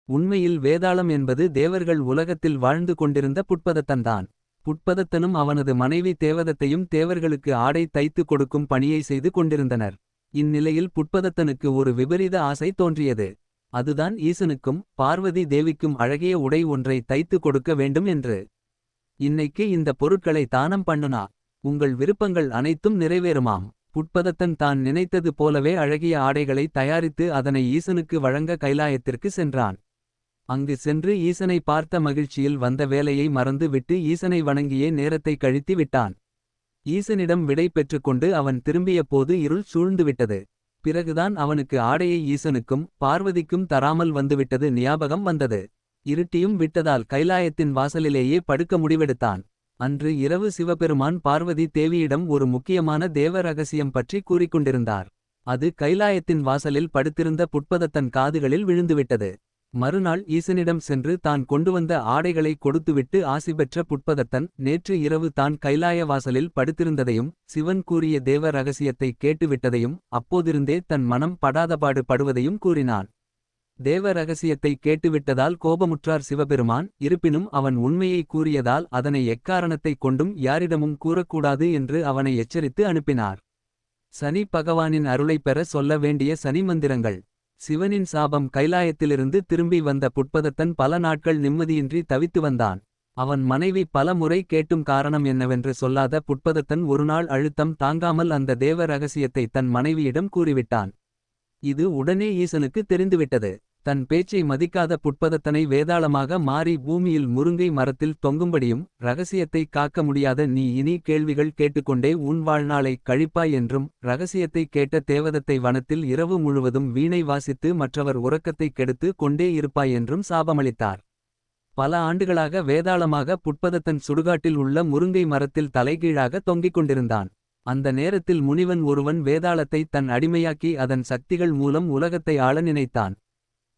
உண்மையில் வேதாளம் என்பது தேவர்கள் உலகத்தில் வாழ்ந்து கொண்டிருந்த புட்பதத்தன்தான். புட்பதத்தனும் அவனது மனைவி தேவதத்தையும் தேவர்களுக்கு ஆடை தைத்து கொடுக்கும் பணியை செய்து கொண்டிருந்தனர். இந்நிலையில் புட்பதத்தனுக்கு ஒரு விபரீத ஆசை தோன்றியது. அதுதான் ஈசனுக்கும் பார்வதி தேவிக்கும் அழகிய உடை ஒன்றை தைத்து கொடுக்க வேண்டும் என்று. இன்னைக்கு இந்த பொருட்களை தானம் பண்ணுனா உங்கள் விருப்பங்கள் அனைத்தும் நிறைவேறுமாம். புட்பதத்தன் தான் நினைத்தது போலவே அழகிய ஆடைகளை தயாரித்து அதனை ஈசனுக்கு வழங்க கைலாயத்திற்கு சென்றான். அங்கு சென்று ஈசனை பார்த்த மகிழ்ச்சியில் வந்த வேலையை மறந்து விட்டு ஈசனை வணங்கியே நேரத்தை கழித்து விட்டான். ஈசனிடம் விடை பெற்றுக்கொண்டு அவன் திரும்பிய போது இருள் சூழ்ந்துவிட்டது. பிறகுதான் அவனுக்கு ஆடையை ஈசனுக்கும் பார்வதிக்கும் தராமல் வந்துவிட்டது ஞாபகம் வந்தது. இருட்டியும் விட்டதால் கைலாயத்தின் வாசலிலேயே படுக்க முடிவெடுத்தான். அன்று இரவு சிவபெருமான் பார்வதி தேவியிடம் ஒரு முக்கியமான தேவ ரகசியம் பற்றி கூறிக்கொண்டிருந்தார். அது கைலாயத்தின் வாசலில் படுத்திருந்த புட்பதத்தன் காதுகளில் விழுந்துவிட்டது. மறுநாள் ஈசனிடம் சென்று தான் கொண்டுவந்த ஆடைகளை கொடுத்துவிட்டு ஆசி பெற்ற புட்பதத்தன் நேற்று இரவு தான் கைலாய வாசலில் படுத்திருந்ததையும் சிவன் கூறிய தேவ ரகசியத்தை கேட்டுவிட்டதையும் அப்போதிருந்தே தன் மனம் படாதபாடு படுவதையும் கூறினான். தேவ ரகசியத்தை கேட்டுவிட்டதால் கோபமுற்றார் சிவபெருமான். இருப்பினும் அவன் உண்மையை கூறியதால் அதனை எக்காரணத்தை கொண்டும் யாரிடமும் கூறக்கூடாது என்று அவனை எச்சரித்து அனுப்பினார். சனி பகவானின் அருளைப் பெற சொல்ல வேண்டிய சனி மந்திரங்கள். சிவனின் சாபம். கைலாயத்திலிருந்து திரும்பி வந்த புட்பதத்தன் பல நாட்கள் நிம்மதியின்றி தவித்து வந்தான். அவன் மனைவி பல முறை கேட்டும் காரணம் என்னவென்று சொல்லாத புட்பதத்தன் ஒருநாள் அழுத்தம் தாங்காமல் அந்த தேவ ரகசியத்தை தன் மனைவியிடம் கூறிவிட்டான். இது உடனே ஈசனுக்கு தெரிந்துவிட்டது. தன் பேச்சை மதிக்காத புட்பதத்தனை வேதாளமாக மாறி பூமியில் முருங்கை மரத்தில் தொங்கும்படியும் ரகசியத்தை காக்க முடியாத நீ இனி கேள்விகள் கேட்டுக்கொண்டே உன் வாழ்நாளை கழிப்பாய் என்றும் ரகசியத்தை கேட்ட தேவதத்தை வனத்தில் இரவு முழுவதும் வீணை வாசித்து மற்றவர் உறக்கத்தை கெடுத்து கொண்டே இருப்பாய் என்றும் சாபமளித்தார். பல ஆண்டுகளாக வேதாளமாக புட்பதத்தன் சுடுகாட்டில் உள்ள முருங்கை மரத்தில் தலைகீழாக தொங்கிக் கொண்டிருந்தான். அந்த நேரத்தில் முனிவன் ஒருவன் வேதாளத்தை தன் அடிமையாக்கி அதன் சக்திகள் மூலம் உலகத்தை ஆள நினைத்தான்.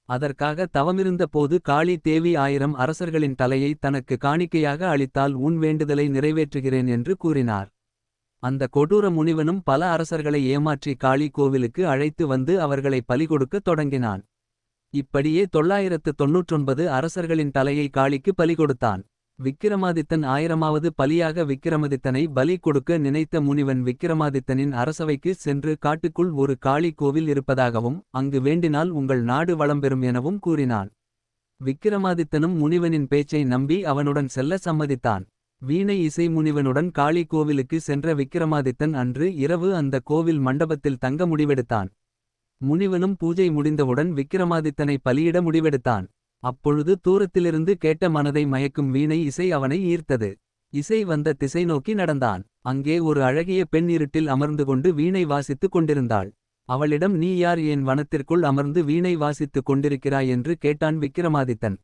அதற்காக தவமிருந்த போது காளி தேவி 1000 அரசர்களின் தலையை தனக்கு காணிக்கையாக அளித்தால் உன் வேண்டுதலை நிறைவேற்றுகிறேன் என்று கூறினார். அந்த கொடூர முனிவனும் பல அரசர்களை ஏமாற்றி காளி கோவிலுக்கு அழைத்து வந்து அவர்களை பலிகொடுக்கத் தொடங்கினான். இப்படியே 999 அரசர்களின் தலையை காளிக்கு பலி கொடுத்தான். விக்கிரமாதித்தன் 1000வது பலியாக விக்கிரமாதித்தனை பலி கொடுக்க நினைத்த முனிவன் விக்கிரமாதித்தனின் அரசவைக்கு சென்று காட்டுக்குள் ஒரு காளி கோவில் இருப்பதாகவும் அங்கு வேண்டினால் உங்கள் நாடு வளம்பெறும் எனவும் கூறினான். விக்கிரமாதித்தனும் முனிவனின் பேச்சை நம்பி அவனுடன் செல்ல சம்மதித்தான். வீணை இசை முனிவனுடன் காளி கோவிலுக்கு சென்ற விக்கிரமாதித்தன் அன்று இரவு அந்த கோவில் மண்டபத்தில் தங்க முடிவெடுத்தான். முனிவனும் பூஜை முடிந்தவுடன் விக்கிரமாதித்தனை பலியிட முடிவெடுத்தான். அப்பொழுது தூரத்திலிருந்து கேட்ட மனதை மயக்கும் வீணை இசை அவனை ஈர்த்தது. இசை வந்த திசை நோக்கி நடந்தான். அங்கே ஒரு அழகிய பெண் இருட்டில் அமர்ந்து கொண்டு வீணை வாசித்துக் கொண்டிருந்தாள். அவளிடம் நீ யார், என் வனத்திற்குள் அமர்ந்து வீணை வாசித்துக் கொண்டிருக்கிறாய் என்று கேட்டான் விக்கிரமாதித்தன்.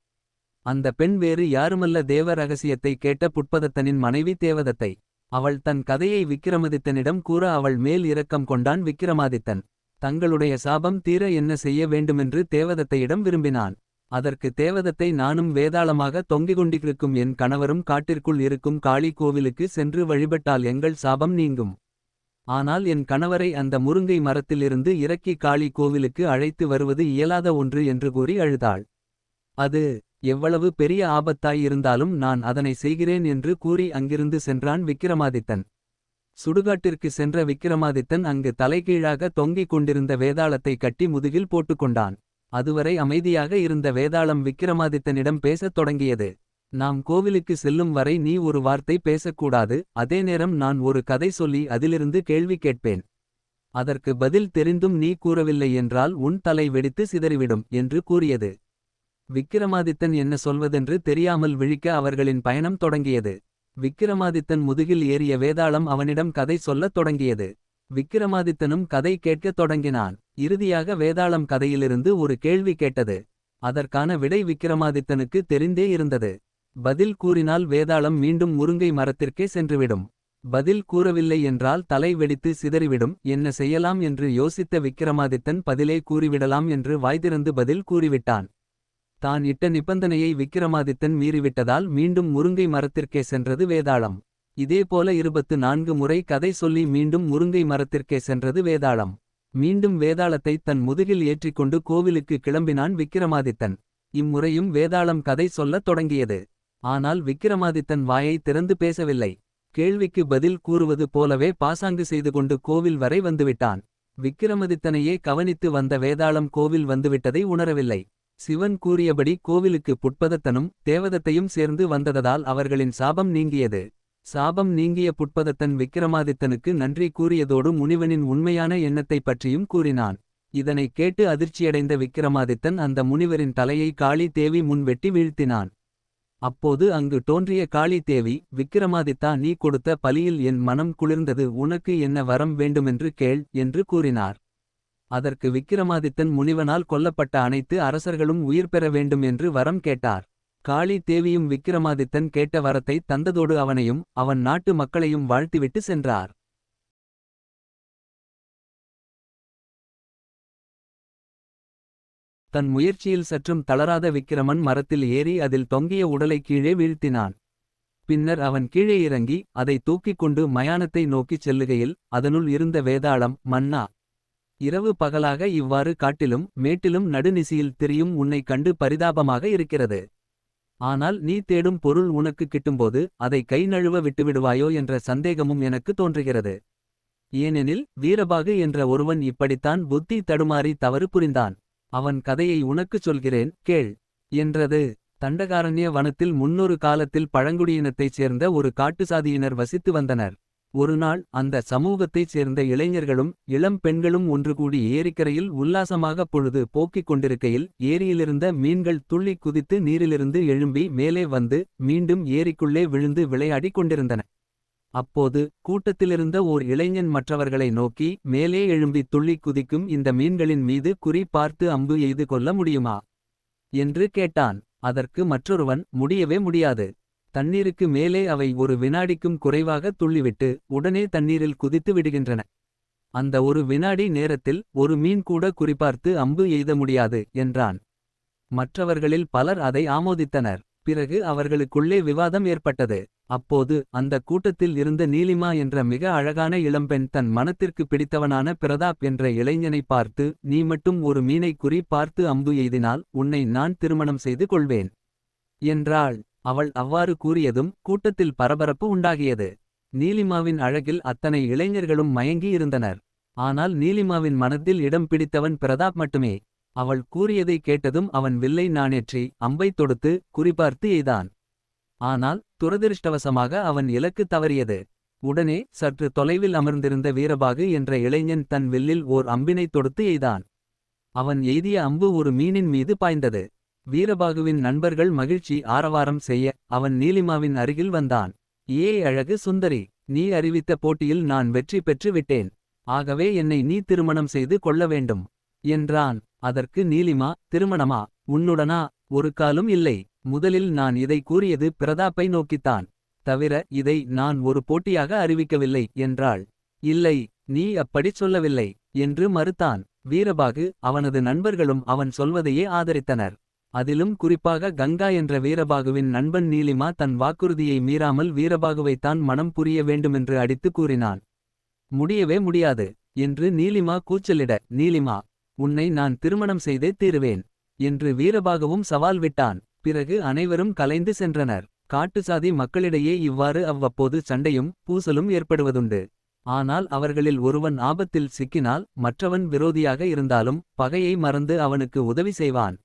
அந்த பெண் வேறு யாருமல்ல, தேவ ரகசியத்தை கேட்ட புட்பதத்தனின் மனைவி தேவதத்தை. அவள் தன் கதையை விக்கிரமாதித்தனிடம் கூற அவள் மேல் இரக்கம் கொண்டான் விக்கிரமாதித்தன். தங்களுடைய சாபம் தீர என்ன செய்ய வேண்டுமென்று தேவதத்தையிடம் விரும்பினான். அதற்கு தேவதத்தை நானும் வேதாளமாக தொங்கிக் கொண்டிருக்கும் என் கணவரும் காட்டிற்குள் இருக்கும் காளி கோவிலுக்கு சென்று வழிபட்டால் எங்கள் சாபம் நீங்கும். ஆனால் என் கணவரை அந்த முருங்கை மரத்திலிருந்து இறக்கி காளி கோவிலுக்கு அழைத்து வருவது இயலாத ஒன்று என்று கூறி அழுதாள். அது எவ்வளவு பெரிய ஆபத்தாய் இருந்தாலும் நான் அதனை செய்கிறேன் என்று கூறி அங்கிருந்து சென்றான் விக்கிரமாதித்தன். சுடுகாட்டிற்கு சென்ற விக்கிரமாதித்தன் அங்கு தலைகீழாக தொங்கிக் கொண்டிருந்த வேதாளத்தை கட்டி முதுகில் போட்டுக்கொண்டான். அதுவரை அமைதியாக இருந்த வேதாளம் விக்கிரமாதித்தனிடம் பேசத் தொடங்கியது. நாம் கோவிலுக்கு செல்லும் வரை நீ ஒரு வார்த்தை பேசக்கூடாது. அதே நேரம் நான் ஒரு கதை சொல்லி அதிலிருந்து கேள்வி கேட்பேன். அதற்கு பதில் தெரிந்தும் நீ கூறவில்லை என்றால் உன் தலை வெடித்து சிதறிவிடும் என்று கூறியது. விக்கிரமாதித்தன் என்ன சொல்வதென்று தெரியாமல் விழிக்க அவர்களின் பயணம் தொடங்கியது. விக்கிரமாதித்தன் முதுகில் ஏறிய வேதாளம் அவனிடம் கதை சொல்லத் தொடங்கியது. விக்கிரமாதித்தனும் கதை கேட்கத் தொடங்கினான். இறுதியாக வேதாளம் கதையிலிருந்து ஒரு கேள்வி கேட்டது. அதற்கான விடை விக்கிரமாதித்தனுக்கு தெரிந்தே இருந்தது. பதில் கூறினால் வேதாளம் மீண்டும் முருங்கை மரத்திற்கே சென்றுவிடும். பதில் கூறவில்லை என்றால் தலை வெடித்து சிதறிவிடும். என்ன செய்யலாம் என்று யோசித்த விக்கிரமாதித்தன் பதிலே கூறிவிடலாம் என்று வாய்திறந்து பதில் கூறிவிட்டான். தான் இட்ட நிபந்தனையை விக்கிரமாதித்தன் மீறிவிட்டதால் மீண்டும் முருங்கை மரத்திற்கே சென்றது வேதாளம். இதேபோல 24 முறை கதை சொல்லி மீண்டும் முருங்கை மரத்திற்கே சென்றது வேதாளம். மீண்டும் வேதாளத்தை தன் முதுகில் ஏற்றிக்கொண்டு கோவிலுக்கு கிளம்பினான் விக்கிரமாதித்தன். இம்முறையும் வேதாளம் கதை சொல்லத் தொடங்கியது. ஆனால் விக்கிரமாதித்தன் வாயை திறந்து பேசவில்லை. கேள்விக்கு பதில் கூறுவது போலவே பாசாங்கு செய்து கொண்டு கோவில் வரை வந்துவிட்டான். விக்கிரமாதித்தனையே கவனித்து வந்த வேதாளம் கோவில் வந்துவிட்டதை உணரவில்லை. சிவன் கூறியபடி கோவிலுக்கு புட்பதத்தனும் தேவதத்தையும் சேர்ந்து வந்ததால் அவர்களின் சாபம் நீங்கியது. சாபம் நீங்கிய புட்பதத்தன் விக்கிரமாதித்தனுக்கு நன்றி கூறியதோடு முனிவனின் உண்மையான எண்ணத்தைப் பற்றியும் கூறினான். இதனைக் கேட்டு அதிர்ச்சியடைந்த விக்கிரமாதித்தன் அந்த முனிவரின் தலையை காளி தேவி முன் வெட்டி வீழ்த்தினான். அப்போது அங்கு தோன்றிய காளி தேவி, விக்கிரமாதித்தா, நீ கொடுத்த பலியில் என் மனம் குளிர்ந்தது, உனக்கு என்ன வரம் வேண்டுமென்று கேள் என்று கூறினார். அதற்கு விக்கிரமாதித்தன் முனிவனால் கொல்லப்பட்ட அனைத்து அரசர்களும் உயிர் பெற வேண்டும் என்று வரம் கேட்டார். காளி தேவியும் விக்கிரமாதித்தன் கேட்ட வரத்தை தந்ததோடு அவனையும் அவன் நாட்டு மக்களையும் வாழ்த்திவிட்டு சென்றார். தன் முயற்சியில் சற்றும் தளராத விக்கிரமன் மரத்தில் ஏறி அதில் தொங்கிய உடலை கீழே வீழ்த்தினான். பின்னர் அவன் கீழே இறங்கி அதை தூக்கிக் கொண்டு மயானத்தை நோக்கிச் செல்லுகையில் அதனுள் இருந்த வேதாளம், மன்னா, இரவு பகலாக இவ்வாறு காட்டிலும் மேட்டிலும் நடுநிசியில் திரியும் உன்னை கண்டு பரிதாபமாக இருக்கிறது. ஆனால் நீ தேடும் பொருள் உனக்கு கிட்டும்போது அதை கை நழுவ விட்டுவிடுவாயோ என்ற சந்தேகமும் எனக்கு தோன்றுகிறது. ஏனெனில் வீரபாகு என்ற ஒருவன் இப்படித்தான் புத்தி தடுமாறி தவறு புரிந்தான். அவன் கதையை உனக்குச் சொல்கிறேன், கேள் என்றது. தண்டகாரண்ய வனத்தில் முன்னொரு காலத்தில் பழங்குடியினத்தைச் சேர்ந்த ஒரு காட்டுசாதியினர் வசித்து வந்தனர். ஒருநாள் அந்த சமூகத்தைச் சேர்ந்த இளைஞர்களும் இளம் பெண்களும் ஒன்றுகூடி ஏரிக்கரையில் உல்லாசமாக பொழுது போக்கிக் கொண்டிருக்கையில் ஏரியிலிருந்த மீன்கள் துள்ளி குதித்து நீரிலிருந்து எழும்பி மேலே வந்து மீண்டும் ஏரிக்குள்ளே விழுந்து விளையாடிக் கொண்டிருந்தன. அப்போது கூட்டத்திலிருந்த ஓர் இளைஞன் மற்றவர்களை நோக்கி, மேலே எழும்பி துள்ளி குதிக்கும் இந்த மீன்களின் மீது குறி பார்த்து அம்பு எய்து கொள்ள முடியுமா என்று கேட்டான். அதற்கு மற்றொருவன், முடியவே முடியாது. தண்ணீருக்கு மேலே அவை ஒரு வினாடிக்கும் குறைவாக துள்ளிவிட்டு உடனே தண்ணீரில் குதித்து விடுகின்றன. அந்த ஒரு வினாடி நேரத்தில் ஒரு மீன் கூட குறிபார்த்து அம்பு எய்த முடியாது என்றான். மற்றவர்களில் பலர் அதை ஆமோதித்தனர். பிறகு அவர்களுக்குள்ளே விவாதம் ஏற்பட்டது. அப்போது அந்த கூட்டத்தில் இருந்த நீலிமா என்ற மிக அழகான இளம்பெண் தன் மனத்திற்கு பிடித்தவனான பிரதாப் என்ற இளைஞனை பார்த்து, நீ மட்டும் ஒரு மீனை குறி பார்த்து அம்பு எய்தினால் உன்னை நான் திருமணம் செய்து கொள்வேன் என்றாள். அவள் அவ்வாறு கூறியதும் கூட்டத்தில் பரபரப்பு உண்டாகியது. நீலிமாவின் அழகில் அத்தனை இளைஞர்களும் மயங்கி இருந்தனர். ஆனால் நீலிமாவின் மனத்தில் இடம் பிடித்தவன் பிரதாப் மட்டுமே. அவள் கூறியதை கேட்டதும் அவன் வில்லை நாணேற்றி அம்பை தொடுத்து குறிபார்த்து எய்தான். ஆனால் துரதிருஷ்டவசமாக அவன் இலக்கு தவறியது. உடனே சற்று தொலைவில் அமர்ந்திருந்த வீரபாகு என்ற இளைஞன் தன் வில்லில் ஓர் அம்பினை தொடுத்து எய்தான். அவன் எய்திய அம்பு ஒரு மீனின் மீது பாய்ந்தது. வீரபாகுவின் நண்பர்கள் மகிழ்ச்சி ஆரவாரம் செய்ய அவன் நீலிமாவின் அருகில் வந்தான். ஏ அழகு சுந்தரி, நீ அறிவித்த போட்டியில் நான் வெற்றி பெற்று விட்டேன். ஆகவே என்னை நீ திருமணம் செய்து கொள்ள வேண்டும் என்றான். அதற்கு நீலிமா, திருமணமா? உன்னுடனா? ஒரு காலும் இல்லை. முதலில் நான் இதை கூறியது பிரதாப்பை நோக்கித்தான். தவிர இதை நான் ஒரு போட்டியாக அறிவிக்கவில்லை என்றாள். இல்லை, நீ அப்படிச் சொல்லவில்லை என்று மறுத்தான். வீரபாகு அவனது நண்பர்களும் அவன் சொல்வதையே ஆதரித்தனர். அதிலும் குறிப்பாக கங்கா என்ற வீரபாகுவின் நண்பன் நீலிமா தன் வாக்குறுதியை மீறாமல் வீரபாகுவைத்தான் மனம் புரிய வேண்டுமென்று அடித்து கூறினான். முடியவே முடியாது என்று நீலிமா கூச்சலிட, நீலிமா, உன்னை நான் திருமணம் செய்தே தீருவேன் என்று வீரபாகுவும் சவால் விட்டான். பிறகு அனைவரும் கலைந்து சென்றனர். காட்டுசாதி மக்களிடையே இவ்வாறு அவ்வப்போது சண்டையும் பூசலும் ஏற்படுவதுண்டு. ஆனால் அவர்களில் ஒருவன் ஆபத்தில் சிக்கினால் மற்றவன் விரோதியாக இருந்தாலும் பகையை மறந்து அவனுக்கு உதவி செய்வான்.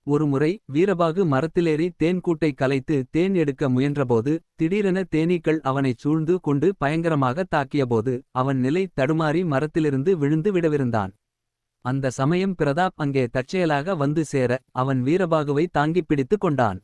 ஒருமுறை வீரபாகு மரத்திலேறி தேன்கூட்டை கலைத்து தேன் எடுக்க முயன்றபோது திடீரென தேனீக்கள் அவனைச் சூழ்ந்து கொண்டு பயங்கரமாக தாக்கியபோது அவன் நிலை தடுமாறி மரத்திலிருந்து விழுந்து விடவிருந்தான். அந்த சமயம் பிரதாப் அங்கே தற்செயலாக வந்து சேர அவன் வீரபாகுவை தாங்கிப் பிடித்து கொண்டான்.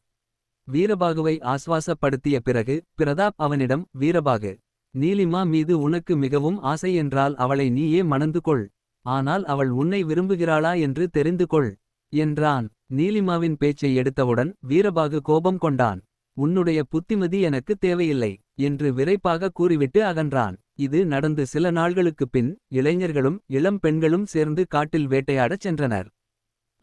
வீரபாகுவை ஆஸ்வாசப்படுத்திய பிறகு பிரதாப் அவனிடம், வீரபாகு, நீலிமா மீது உனக்கு மிகவும் ஆசை என்றால் அவளை நீயே மணந்து கொள். ஆனால் அவள் உன்னை விரும்புகிறாளா என்று தெரிந்து கொள் என்றான். நீலிமாவின் பேச்சை எடுத்தவுடன் வீரபாகு கோபம் கொண்டான். உன்னுடைய புத்திமதி எனக்கு தேவையில்லை என்று விரைப்பாக கூறிவிட்டு அகன்றான். இது நடந்து சில நாள்களுக்குப் பின் இளைஞர்களும் இளம் பெண்களும் சேர்ந்து காட்டில் வேட்டையாடச் சென்றனர்.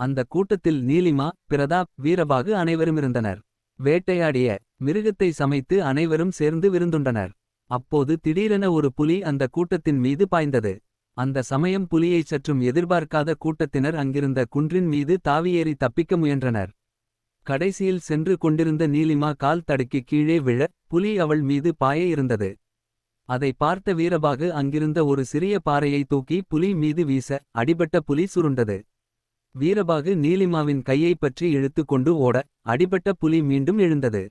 அந்த கூட்டத்தில் நீலிமா, பிரதாப், வீரபாகு அனைவருமிருந்தனர். வேட்டையாடிய மிருகத்தை சமைத்து அனைவரும் சேர்ந்து விருந்துண்டனர். அப்போது திடீரென ஒரு புலி அந்த கூட்டத்தின் மீது பாய்ந்தது. அந்த சமயம் புலியைச் சற்றும் எதிர்பார்க்காத கூட்டத்தினர் அங்கிருந்த குன்றின் மீது தாவியேறி தப்பிக்க முயன்றனர். கடைசியில் சென்று கொண்டிருந்த நீலிமா கால் தடுக்கி கீழே விழ புலி அவள் மீது பாய இருந்தது. அதை பார்த்த வீரபாகு அங்கிருந்த ஒரு சிறிய பாறையை தூக்கி புலி மீது வீச அடிபட்ட புலி சுருண்டது. வீரபாகு நீலிமாவின் கையை பற்றி இழுத்து கொண்டு ஓட அடிபட்ட புலி மீண்டும் எழுந்தது.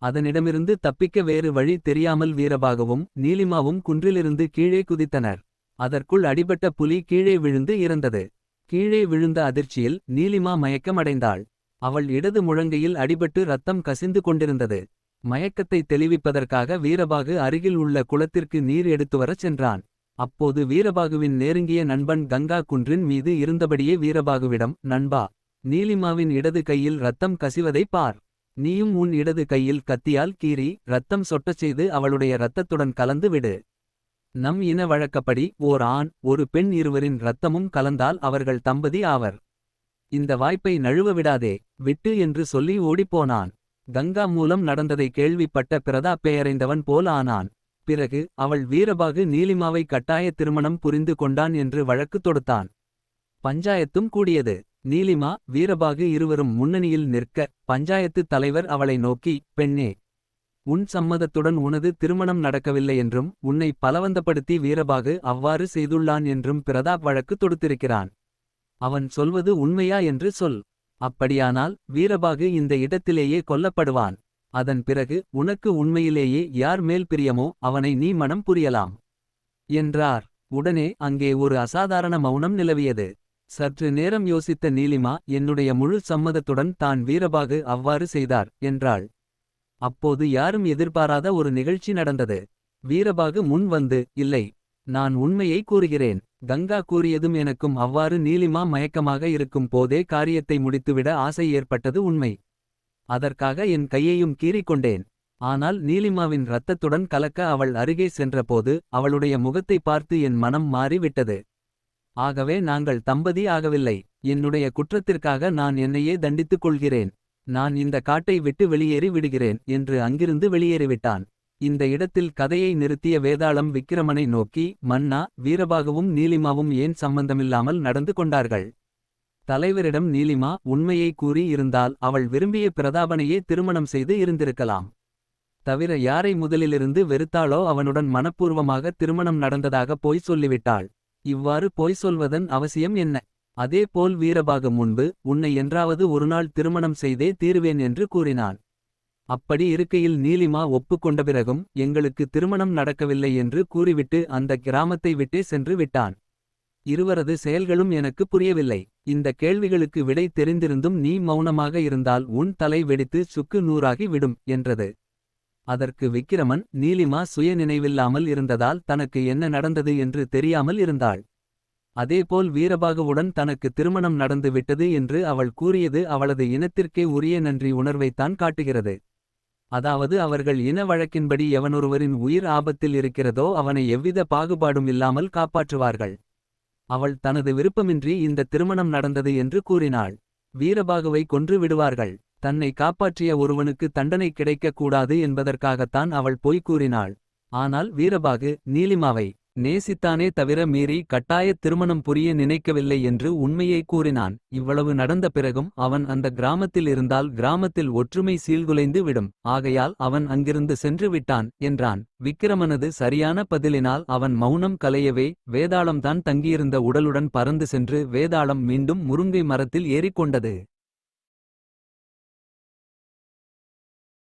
அதனிடமிருந்து தப்பிக்க வேறு வழி தெரியாமல் வீரபாகவும் நீலிமாவும் குன்றிலிருந்து கீழே குதித்தனர். அதற்குள் அடிபட்ட புலி கீழே விழுந்து இறந்தது. கீழே விழுந்த அதிர்ச்சியில் நீலிமா மயக்கமடைந்தாள். அவள் இடது முழங்கையில் அடிபட்டு ரத்தம் கசிந்து கொண்டிருந்தது. மயக்கத்தை தெளிவிப்பதற்காக வீரபாகு அருகில் உள்ள குளத்திற்கு நீர் எடுத்துவரச் சென்றான். அப்போது வீரபாகுவின் நெருங்கிய நண்பன் கங்கா குன்றின் மீது இருந்தபடியே வீரபாகுவிடம், நண்பா, நீலிமாவின் இடது கையில் ரத்தம் கசிவதை பார். நீயும் உன் இடது கையில் கத்தியால் கீறி ரத்தம் சொட்டச் செய்து அவளுடைய இரத்தத்துடன் கலந்து விடு. நம் இன வழக்கப்படி ஓர் ஆண் ஒரு பெண் இருவரின் இரத்தமும் கலந்தால் அவர்கள் தம்பதி ஆவர். இந்த வாய்ப்பை நழுவ விடாதே, விட்டு என்று சொல்லி ஓடிப்போனான். கங்கா மூலம் நடந்ததை கேள்விப்பட்ட பிரதாப் பெயரைந்தவன் போல் ஆனான். பிறகு அவள் வீரபாகு நீலிமாவை கட்டாய திருமணம் புரிந்து கொண்டான் என்று வழக்கு தொடுத்தான். பஞ்சாயத்தும் கூடியது. நீலிமா வீரபாகு இருவரும் முன்னணியில் நிற்க பஞ்சாயத்து தலைவர் அவளை நோக்கி, பெண்ணே, உன் சம்மதத்துடன் உனது திருமணம் நடக்கவில்லை என்றும் உன்னை பலவந்தப்படுத்தி வீரபாகு அவ்வாறு செய்துள்ளான் என்றும் பிரதாப் வழக்கு தொடுத்திருக்கிறான். அவன் சொல்வது உண்மையா என்று சொல். அப்படியானால் வீரபாகு இந்த இடத்திலேயே கொல்லப்படுவான். அதன் பிறகு உனக்கு உண்மையிலேயே யார் மேல் பிரியமோ அவனை நீ மனம் புரியலாம் என்றார். உடனே அங்கே ஒரு அசாதாரண மௌனம் நிலவியது. சற்று நேரம் யோசித்த நீலிமா, என்னுடைய முழு சம்மதத்துடன் தான் வீரபாகு அவ்வாறு செய்தார் என்றாள். அப்போது யாரும் எதிர்பாராத ஒரு நிகழ்ச்சி நடந்தது. வீரபாகு முன் வந்து, இல்லை, நான் உண்மையை கூறுகிறேன். கங்கா கூறியதும் எனக்கும் அவ்வாறு நீலிமா மயக்கமாக இருக்கும் போதே காரியத்தை முடித்துவிட ஆசை ஏற்பட்டது உண்மை. அதற்காக என் கையையும் கீறிக்கொண்டேன். ஆனால் நீலிமாவின் இரத்தத்துடன் கலக்க அவள் அருகே சென்றபோது அவளுடைய முகத்தை பார்த்து என் மனம் மாறி விட்டது. ஆகவே நாங்கள் தம்பதி ஆகவில்லை. என்னுடைய குற்றத்திற்காக நான் என்னையே தண்டித்துக் கொள்கிறேன். நான் இந்த காட்டை விட்டு வெளியேறி விடுகிறேன் என்று அங்கிருந்து வெளியேறிவிட்டான். இந்த இடத்தில் கதையை நிறுத்திய வேதாளம் விக்கிரமனை நோக்கி, மன்னா, வீரபாகுவும் நீலிமாவும் ஏன் சம்பந்தமில்லாமல் நடந்து கொண்டார்கள்? தலைவரிடம் நீலிமா உண்மையை கூறி இருந்தால் அவள் விரும்பிய பிரதாபனையே திருமணம் செய்து இருந்திருக்கலாம். தவிர யாரை முதலிலிருந்து வெறுத்தாளோ அவனுடன் மனப்பூர்வமாக திருமணம் நடந்ததாக போய் சொல்லிவிட்டாள். இவ்வாறு போய் சொல்வதன் அவசியம் என்ன? அதேபோல் வீரபாகு முன்பு உன்னை என்றாவது ஒருநாள் திருமணம் செய்தே தீருவேன் என்று கூறினான். அப்படி இருக்கையில் நீலிமா ஒப்புக்கொண்ட பிறகும் எங்களுக்கு திருமணம் நடக்கவில்லை என்று கூறிவிட்டு அந்த கிராமத்தை விட்டே சென்று விட்டான். இருவரது செயல்களும் எனக்கு புரியவில்லை. இந்த கேள்விகளுக்கு விடை தெரிந்திருந்தும் நீ மௌனமாக இருந்தால் உன் தலை வெடித்து சுக்கு நூறாகி விடும் என்றது. அதற்கு விக்கிரமன், நீலிமா சுய நினைவில்லாமல் இருந்ததால் தனக்கு என்ன நடந்தது என்று தெரியாமல் இருந்தாள். அதேபோல் வீரபாகுவுடன் தனக்கு திருமணம் நடந்து விட்டது என்று அவள் கூறியது அவளது இனத்திற்கே உரிய நன்றி உணர்வைத்தான் காட்டுகிறது. அதாவது அவர்கள் இன வழக்கின்படி எவனொருவரின் உயிர் ஆபத்தில் இருக்கிறதோ அவனை எவ்வித பாகுபாடும் இல்லாமல் காப்பாற்றுவார்கள். அவள் தனது விருப்பமின்றி இந்த திருமணம் நடந்தது என்று கூறினாள். வீரபாகுவை கொன்று விடுவார்கள். தன்னை காப்பாற்றிய ஒருவனுக்கு தண்டனை கிடைக்கக் கூடாது என்பதற்காகத்தான் அவள் பொய் கூறினாள். ஆனால் வீரபாகு நீலிமாவை நேசித்தானே தவிர மீறி கட்டாயத் திருமணம் புரிய நினைக்கவில்லை என்று உண்மையை கூறினான். இவ்வளவு நடந்த பிறகும் அவன் அந்த கிராமத்தில் இருந்தால் கிராமத்தில் ஒற்றுமை சீழ்குலைந்து விடும். ஆகையால் அவன் அங்கிருந்து சென்று விட்டான் என்றான். விக்கிரமனது சரியான பதிலினால் அவன் மௌனம் கலையவே வேதாளம்தான் தங்கியிருந்த உடலுடன் பறந்து சென்று வேதாளம் மீண்டும் முருங்கை மரத்தில் ஏறிக்கொண்டது.